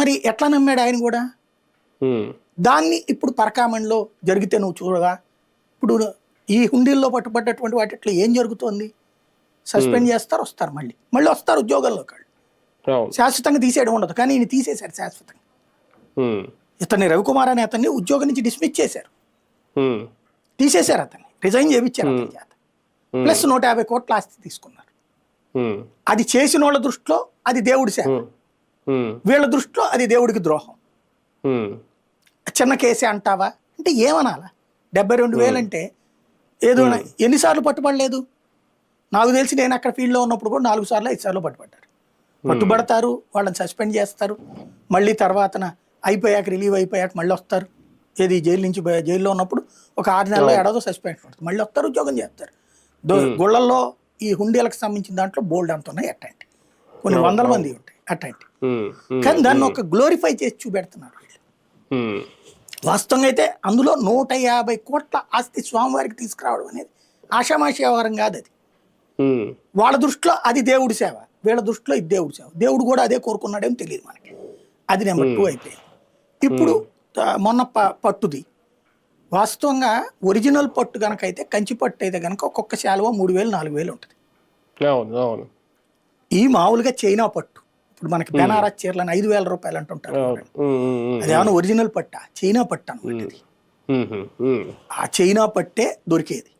మరి ఎట్లా నమ్మాడు ఆయన కూడా? ఉమ్, దాన్ని ఇప్పుడు పరకామణిలో జరిగితే నువ్వు చూడగా, ఇప్పుడు ఈ హుండీల్లో పట్టుబడ్డటువంటి వాటిట్లో ఏం జరుగుతోంది? సస్పెండ్ చేస్తారు, వస్తారు, మళ్ళీ మళ్ళీ వస్తారు ఉద్యోగంలో. వాళ్ళు అవును. శాశ్వతంగా తీసేయడం ఉండదు, కానీ ఈయన తీసేశారు శాశ్వతంగా. ఉమ్, ఇతన్ని రవికుమార్ అనే అతన్ని ఉద్యోగం నుంచి డిస్మిస్ చేశారు, ఉమ్, తీసేశారు, అతన్ని రిజైన్ చేయించారు అతని చేత. ప్లస్ 150 కోట్ల ఆస్తి తీసుకున్నారు. ఉమ్, అది చేసిన వాళ్ళ దృష్టిలో అది దేవుడి సేవ, ఉమ్, వీళ్ళ దృష్టిలో అది దేవుడికి ద్రోహం. ఉమ్, చిన్న కేసే అంటావా అంటే ఏమనాలా? 72,000 అంటే ఏదో ఎన్నిసార్లు పట్టుబడలేదు? నాకు తెలిసి నేను అక్కడ ఫీల్డ్లో ఉన్నప్పుడు కూడా 4 సార్లు 5 సార్లు పట్టుబడ్డారు. పట్టుబడతారు, వాళ్ళని సస్పెండ్ చేస్తారు, మళ్ళీ తర్వాతన అయిపోయాక రిలీవ్ అయిపోయాక మళ్ళీ వస్తారు. ఏది జైలు నుంచి జైల్లో ఉన్నప్పుడు ఒక 6 నెలల్లో ఏడాదో సస్పెండ్ పడుతుంది, మళ్ళీ వస్తారు, ఉద్యోగం చేస్తారు. గుళ్ళల్లో ఈ హుండీలకు సంబంధించిన దాంట్లో బోల్డ్ అంత ఉన్నాయి, అట్లాంటి కొన్ని వందల మంది ఉంటాయి అట్లాంటి. కానీ దాన్ని ఒక గ్లోరిఫై చేసి చూపెడుతున్నారు వీళ్ళు. వాస్తవంగా అయితే అందులో 150 కోట్ల ఆస్తి స్వామివారికి తీసుకురావడం అనేది ఆషామాషి వ్యవహారం కాదు. అది వాళ్ళ దృష్టిలో అది దేవుడి సేవ, వీళ్ళ దృష్టిలో ఇది దేవుడి సేవ. దేవుడు కూడా అదే కోరుకున్నాడేమో తెలియదు మనకి. అది నెంబర్ 2 అయిపోయింది. ఇప్పుడు మొన్న పట్టుది వాస్తవంగా ఒరిజినల్ పట్టు కనుక అయితే, కంచి పట్టు అయితే కనుక ఒక్కొక్క శాలువ 3,000 4,000 ఉంటుంది. ఈ మామూలుగా చైనా పట్టు, ఇప్పుడు మనకి బెనారస్ చీరలని 5,000 రూపాయలు అంటుంటారు. అదేమన్నా ఒరిజినల్ పట్ట? చైనా పట్టు అనమాట. ఆ చైనా పట్టే దొరికేది.